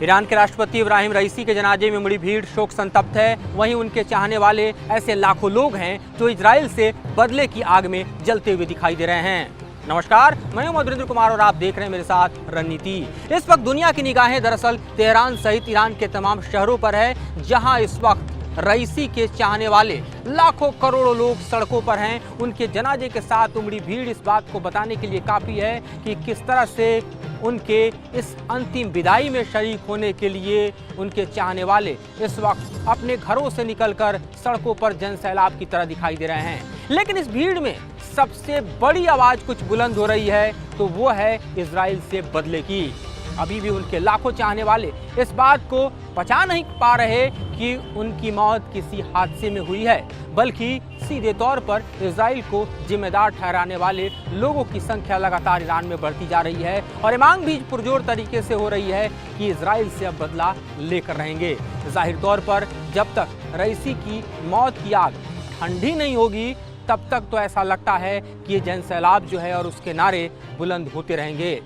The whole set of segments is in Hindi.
ईरान के राष्ट्रपति इब्राहिम रईसी के जनाजे में उमड़ी भीड़ शोक संतप्त है। वहीं उनके चाहने वाले ऐसे लाखों लोग हैं जो इजराइल से बदले की आग में जलते हुए दिखाई दे रहे हैं। नमस्कार, मैं हूं वीरेंद्र कुमार और आप देख रहे हैं मेरे साथ रणनीति। इस वक्त दुनिया की निगाहें दरअसल तेहरान सहित ईरान के तमाम शहरों पर है, जहां इस वक्त रईसी के चाहने वाले लाखों करोड़ों लोग सड़कों पर हैं। उनके जनाजे के साथ उमड़ी भीड़ इस बात को बताने के लिए काफ़ी है कि किस तरह से उनके इस अंतिम विदाई में शरीक होने के लिए उनके चाहने वाले इस वक्त अपने घरों से निकलकर सड़कों पर जनसैलाब की तरह दिखाई दे रहे हैं। लेकिन इस भीड़ में सबसे बड़ी आवाज़ कुछ बुलंद हो रही है, तो वो है इजराइल से बदले की। अभी भी उनके लाखों चाहने वाले इस बात को पचा नहीं पा रहे कि उनकी मौत किसी हादसे में हुई है, बल्कि सीधे तौर पर इजराइल को जिम्मेदार ठहराने वाले लोगों की संख्या लगातार ईरान में बढ़ती जा रही है। और ये मांग भी पुरजोर तरीके से हो रही है कि इजराइल से अब बदला लेकर रहेंगे। जाहिर तौर पर जब तक रईसी की मौत की आग ठंडी नहीं होगी, तब तक तो ऐसा लगता है कि ये जनसैलाब जो है और उसके नारे बुलंद होते रहेंगे।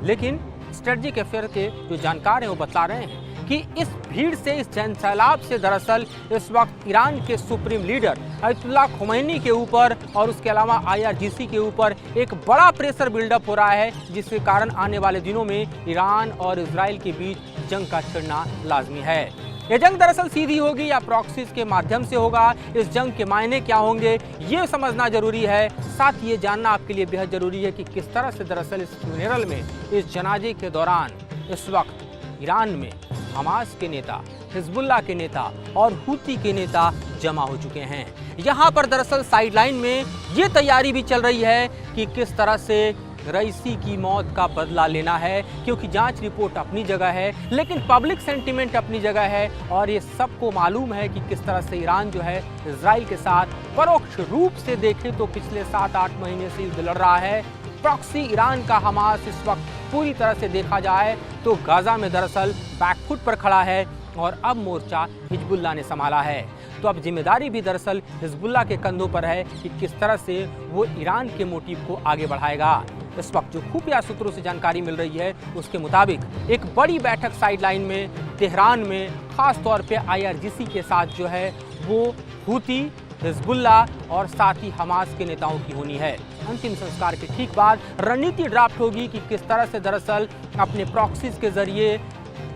लेकिन स्ट्रेटजिक अफेयर के जो जानकार हैं वो बता रहे हैं कि इस भीड़ से, इस जनसैलाब से दरअसल इस वक्त ईरान के सुप्रीम लीडर अयतुल्लाह खुमैनी के ऊपर और उसके अलावा IRGC के ऊपर एक बड़ा प्रेशर बिल्डअप हो रहा है, जिसके कारण आने वाले दिनों में ईरान और इजराइल के बीच जंग का छिड़ना लाजमी है। ये जंग दरअसल सीधी होगी या प्रॉक्सीज के माध्यम से होगा, इस जंग के मायने क्या होंगे ये समझना जरूरी है। साथ ये जानना आपके लिए बेहद जरूरी है कि किस तरह से दरअसल इस फ्यूनरल में, इस जनाजे के दौरान इस वक्त ईरान में हमास के नेता, हिजबुल्लाह के नेता और हूती के नेता जमा हो चुके हैं। यहाँ पर दरअसल साइडलाइन में ये तैयारी भी चल रही है कि किस तरह से रईसी की मौत का बदला लेना है, क्योंकि जांच रिपोर्ट अपनी जगह है, लेकिन पब्लिक सेंटीमेंट अपनी जगह है। और ये सबको मालूम है कि किस तरह से ईरान जो है इजराइल के साथ परोक्ष रूप से देखें तो पिछले 7-8 महीने से युद्ध लड़ रहा है। प्रॉक्सी ईरान का हमास इस वक्त पूरी तरह से देखा जाए तो गाजा में दरअसल बैकफुट पर खड़ा है और अब मोर्चा हिजबुल्लाह ने संभाला है। तो अब जिम्मेदारी भी दरअसल हिजबुल्लाह के कंधों पर है कि किस तरह से वो ईरान के मोटिव को आगे बढ़ाएगा। इस वक्त जो खुफिया सूत्रों से जानकारी मिल रही है उसके मुताबिक एक बड़ी बैठक साइडलाइन में तेहरान में खास तौर पे IRGC के साथ जो है वो हूती, हिजबुल्लाह और साथ ही हमास के नेताओं की होनी है। अंतिम संस्कार के ठीक बाद रणनीति ड्राफ्ट होगी कि किस तरह से दरअसल अपने प्रॉक्सीज के जरिए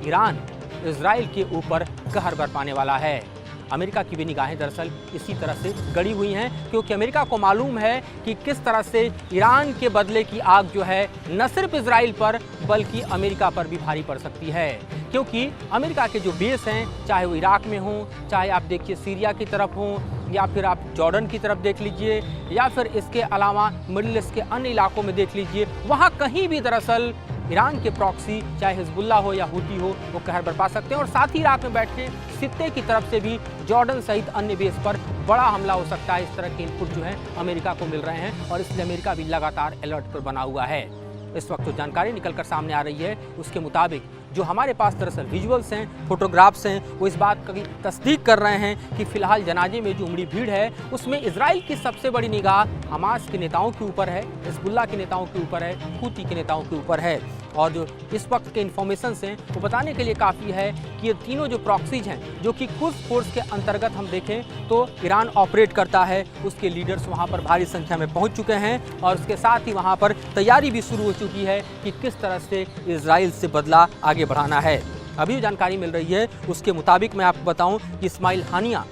ईरान इजराइल के ऊपर कहर बरपाने वाला है। अमेरिका की भी निगाहें दरअसल इसी तरह से गड़ी हुई हैं, क्योंकि अमेरिका को मालूम है कि किस तरह से ईरान के बदले की आग जो है न सिर्फ इजराइल पर बल्कि अमेरिका पर भी भारी पड़ सकती है। क्योंकि अमेरिका के जो बेस हैं, चाहे वो इराक में हों, चाहे आप देखिए सीरिया की तरफ हों, या फिर आप जॉर्डन की तरफ देख लीजिए, या फिर इसके अलावा मिडिल ईस्ट के अन्य इलाकों में देख लीजिए, वहाँ कहीं भी दरअसल ईरान के प्रॉक्सी चाहे हिजबुल्लाह हो या हूती हो वो कहर बरपा सकते हैं। और साथ ही इराक में बैठे सित्ते की तरफ से भी जॉर्डन सहित अन्य बेस पर बड़ा हमला हो सकता है। इस तरह के इनपुट जो है अमेरिका को मिल रहे हैं और इसलिए अमेरिका भी लगातार अलर्ट पर बना हुआ है। इस वक्त जो जानकारी निकलकर सामने आ रही है उसके मुताबिक जो हमारे पास दरअसल विजुअल्स हैं, फोटोग्राफ्स हैं, वो इस बात की तस्दीक कर रहे हैं कि फिलहाल जनाजे में जो उमड़ी भीड़ है उसमें इजराइल की सबसे बड़ी निगाह हमास के नेताओं के ऊपर है, हिजबुल्लाह के नेताओं के ऊपर है, हूती के नेताओं के ऊपर है। और जो इस वक्त के इन्फॉर्मेशन हैं वो बताने के लिए काफ़ी है कि ये तीनों जो प्रॉक्सीज हैं, जो कि कुछ फोर्स के अंतर्गत हम देखें तो ईरान ऑपरेट करता है, उसके लीडर्स वहाँ पर भारी संख्या में पहुँच चुके हैं और उसके साथ ही वहाँ पर तैयारी भी शुरू हो चुकी है कि किस तरह से इजराइल से बदला आगे बढ़ाना है। अभी जानकारी मिल रही है उसके मुताबिक मैं आपको बताऊं कि इस्माइल हानिया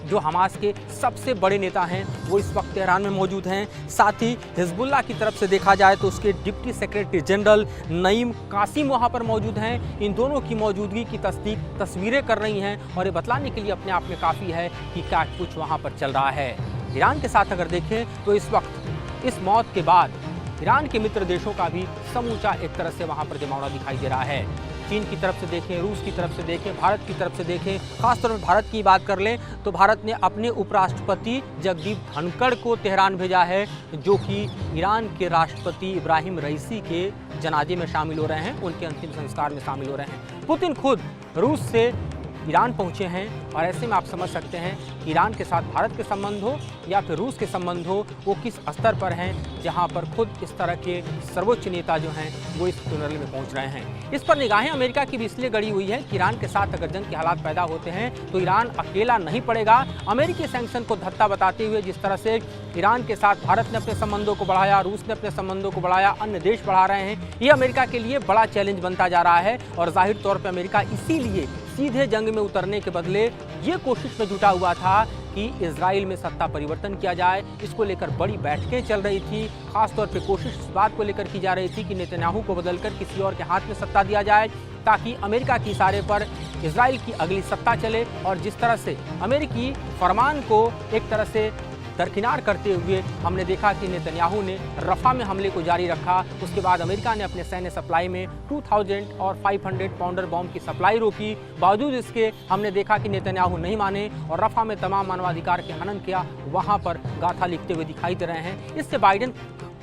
जो हमास के सबसे बड़े नेता हैं वो इस वक्त तेहरान में मौजूद हैं। साथ ही हिजबुल्लाह की तरफ से देखा जाए तो उसके deputy secretary general Naim Qassem वहाँ पर मौजूद हैं। इन दोनों की मौजूदगी की तस्वीरें कर रही हैं और ये बतलाने के लिए अपने आप में काफ़ी है कि क्या कुछ वहाँ पर चल रहा है। ईरान के साथ अगर देखें तो इस वक्त इस मौत के बाद ईरान के मित्र देशों का भी समूचा एक तरह से वहाँ पर जमावड़ा दिखाई दे रहा है। चीन की तरफ से देखें, रूस की तरफ से देखें, भारत की तरफ से देखें, खासतौर पर भारत की बात कर लें तो भारत ने अपने उपराष्ट्रपति जगदीप धनखड़ को तेहरान भेजा है, जो कि ईरान के राष्ट्रपति इब्राहिम रईसी के जनाजे में शामिल हो रहे हैं, उनके अंतिम संस्कार में शामिल हो रहे हैं। पुतिन खुद रूस से ईरान पहुंचे हैं और ऐसे में आप समझ सकते हैं कि ईरान के साथ भारत के संबंध हो या फिर रूस के संबंध हो, वो किस स्तर पर हैं जहां पर खुद इस तरह के सर्वोच्च नेता जो हैं वो इस टनल में पहुंच रहे हैं। इस पर निगाहें अमेरिका की भी इसलिए गड़ी हुई है कि ईरान के साथ अगर जंग के हालात पैदा होते हैं तो ईरान अकेला नहीं पड़ेगा। अमेरिकी सैंक्शन को धत्ता बताते हुए जिस तरह से ईरान के साथ भारत ने अपने संबंधों को बढ़ाया, रूस ने अपने संबंधों को बढ़ाया, अन्य देश बढ़ा रहे हैं, ये अमेरिका के लिए बड़ा चैलेंज बनता जा रहा है। और जाहिर तौर पर अमेरिका इसीलिए सीधे जंग में उतरने के बदले ये कोशिश में जुटा हुआ था कि इजराइल में सत्ता परिवर्तन किया जाए। इसको लेकर बड़ी बैठकें चल रही थी, खासतौर पे कोशिश इस बात को लेकर की जा रही थी कि नेतन्याहू को बदलकर किसी और के हाथ में सत्ता दिया जाए ताकि अमेरिका के इशारे पर इजराइल की अगली सत्ता चले। और जिस तरह से अमेरिकी फरमान को एक तरह से दरकिनार करते हुए हमने देखा कि नेतन्याहू ने रफा में हमले को जारी रखा। उसके बाद अमेरिका ने अपने सैन्य सप्लाई में 2000 और 500 पाउंडर बॉम्ब की सप्लाई रोकी। बावजूद इसके हमने देखा कि नेतन्याहू नहीं माने और रफा में तमाम मानवाधिकार के हनन किया, वहां पर गाथा लिखते हुए दिखाई दे रहे हैं। इससे बाइडेन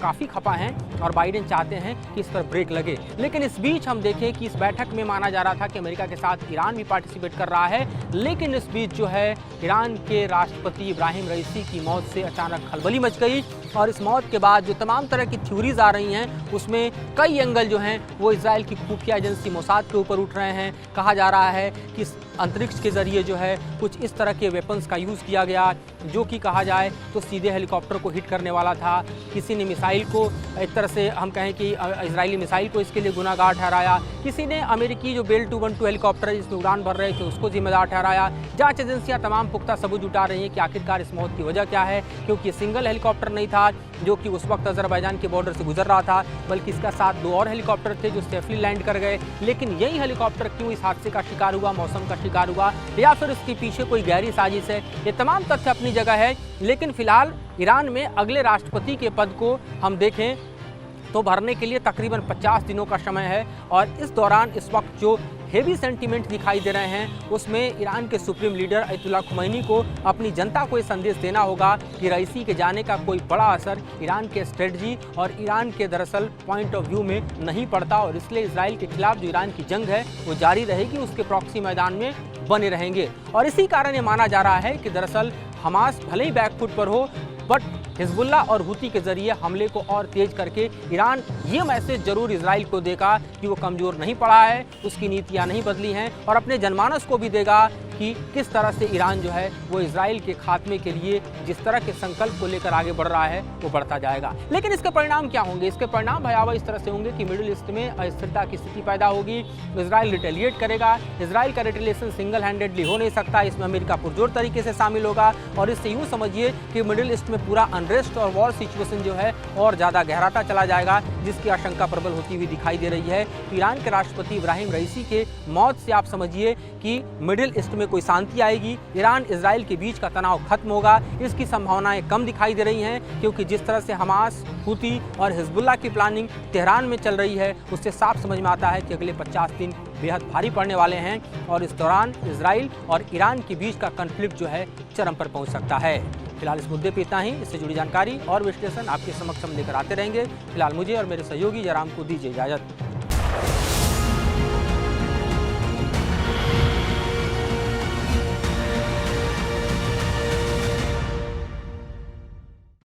काफ़ी खपा हैं और बाइडेन चाहते हैं कि इस पर ब्रेक लगे। लेकिन इस बीच हम देखें कि इस बैठक में माना जा रहा था कि अमेरिका के साथ ईरान भी पार्टिसिपेट कर रहा है, लेकिन इस बीच जो है ईरान के राष्ट्रपति इब्राहिम रईसी की मौत से अचानक खलबली मच गई। और इस मौत के बाद जो तमाम तरह की थ्योरीज आ रही हैं उसमें कई एंगल जो हैं वो इजराइल की खुफिया एजेंसी मोसाद के ऊपर उठ रहे हैं। कहा जा रहा है कि अंतरिक्ष के जरिए जो है कुछ इस तरह के वेपन्स का यूज़ किया गया जो कि कहा जाए तो सीधे हेलीकॉप्टर को हिट करने वाला था। किसी ने मिसाइल को एक तरह से हम कहें कि इजरायली मिसाइल को इसके लिए गुनाहगार ठहराया। किसी ने अमेरिकी जो बेल 212 हेलीकॉप्टर जिसमें उड़ान भर रहे थे उसको जिम्मेदार ठहराया। जांच एजेंसियां तमाम पुख्ता सबूत जुटा रही हैं कि आखिरकार इस मौत की वजह क्या है, क्योंकि सिंगल हेलीकॉप्टर नहीं था जो कि उस वक्त अजरबैजान के बॉर्डर से गुजर रहा था, बल्कि इसका साथ 2 और हेलीकॉप्टर थे जो सेफली लैंड कर गए। लेकिन यही हेलीकॉप्टर क्यों इस हादसे का शिकार हुआ, मौसम का शिकार हुआ, या फिर इसके पीछे कोई गहरी साजिश है, ये तमाम तथ्य अपनी जगह है। लेकिन फिलहाल ईरान में अगले राष्ट्रपति के पद को हम देखें तो भरने के लिए तकरीबन 50 दिनों का समय है। और इस दौरान इस वक्त जो हेवी सेंटीमेंट दिखाई दे रहे हैं उसमें ईरान के सुप्रीम लीडर अयतुल्लाह खुमैनी को अपनी जनता को ये संदेश देना होगा कि रईसी के जाने का कोई बड़ा असर ईरान के स्ट्रेटजी और ईरान के दरअसल पॉइंट ऑफ व्यू में नहीं पड़ता। और इसलिए इजराइल के खिलाफ जो ईरान की जंग है वो जारी रहेगी, उसके प्रॉक्सी मैदान में बने रहेंगे। और इसी कारण ये माना जा रहा है कि दरअसल हमास भले ही बैकफुट पर हो, बट हिजबुल्ला और हुती के जरिए हमले को और तेज करके ईरान ये मैसेज जरूर इजराइल को देगा कि वो कमज़ोर नहीं पड़ा है, उसकी नीतियाँ नहीं बदली हैं, और अपने जनमानस को भी देगा कि किस तरह से ईरान जो है वो इजराइल के खात्मे के लिए जिस तरह के संकल्प को लेकर आगे बढ़ रहा है वो बढ़ता जाएगा। लेकिन इसके परिणाम क्या होंगे? इसके परिणाम भयावह इस तरह से होंगे कि मिडिल ईस्ट में अस्थिरता की स्थिति पैदा होगी। इजराइल रिटेलिएट करेगा। इजराइल का रिटेलिएशन सिंगल हैंडेडली हो नहीं सकता, इसमें अमेरिका पुरजोर तरीके से शामिल होगा। और इससे यूँ समझिए कि मिडिल ईस्ट में पूरा अनरेस्ट और वॉर सिचुएशन जो है और ज़्यादा गहराता चला जाएगा, जिसकी आशंका प्रबल होती हुई दिखाई दे रही है। ईरान के राष्ट्रपति इब्राहिम रईसी के मौत से आप समझिए कि मिडिल ईस्ट में कोई शांति आएगी, ईरान इजराइल के बीच का तनाव खत्म होगा। इसकी संभावनाएं कम दिखाई दे रही हैं, क्योंकि जिस तरह से हमास, हुती और हिजबुल्ला की प्लानिंग तेहरान में चल रही है उससे साफ समझ में आता है कि अगले 50 दिन बेहद भारी पड़ने वाले हैं। और इस दौरान इजराइल और ईरान के बीच का कॉन्फ्लिक्ट जो है चरम पर पहुंच सकता है। फिलहाल इस मुद्दे पर इतना ही। इससे जुड़ी जानकारी और विश्लेषण आपके समक्ष हम लेकर आते रहेंगे। फिलहाल मुझे और मेरे सहयोगी जयराम को दीजिए इजाजत।